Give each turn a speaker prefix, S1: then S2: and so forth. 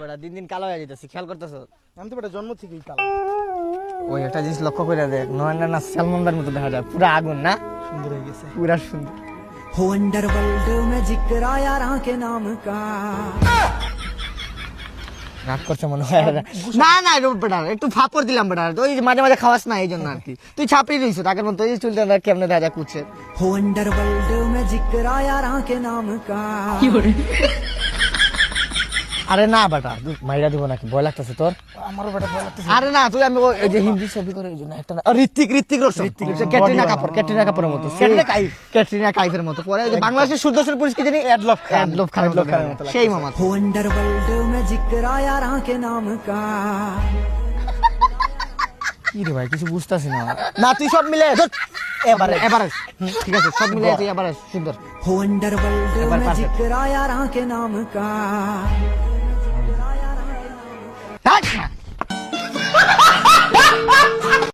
S1: বেটা দিন দিন কালো হয়ে যাইতেছি, খেয়াল করতেছ?
S2: আমি তো বেটা জন্ম থেকেই কালো।
S1: ওই একটা জিনিস লক্ষ্য করে দেখ, নয়না না সালমানদার মতো দেখা যায়, পুরা আগুন না,
S2: সুন্দর হয়ে গেছে।
S1: পুরা সুন্দর।
S3: हो अंडरवर्ल्ड में जिक्र यारा के नाम का।
S1: রাগ করছে মনে হয়। না না বেটা একটু ফাপড় দিলাম বেটা, ওই যে মাঝে মাঝে খাওয়াস না এই জন্য আর কি। তুই ছাপড়ি রইছ আগের মতো, এই চুলটা কেমনে দেখা যায় কুচ্ছে।
S3: हो अंडरवर्ल्ड में जिक्र यारा के नाम का।
S1: আরে না বেটা মাইরা দিব নাকি, ভয় লাগতেছে তোর?
S2: আমারও বেটা ভয় লাগতেছে।
S1: আরে না তুই, আমি ওই যে হিন্দি ছবি করে ওই জন্য একটা ঋত্বিক রোশন, ক্যাটরিনা কাপুরের মতো, ক্যাটরিনা কাইফের মতো পরে ওই যে বাংলাদেশের সুদর্শন পুরুষ কি জানি অ্যাডলফ খানের মতো, সেই মামা।
S3: हो अंडरवर्ल्ड में जिक्र यारा के नाम का।
S1: কি রে ভাই কিছু বুঝতাছি না। না তুই সব মিলে এভারেজ ঠিক আছে, সব মিলে তুই এভারেজ সুন্দর।
S3: हो अंडरवर्ल्ड में जिक्र यारा के नाम का।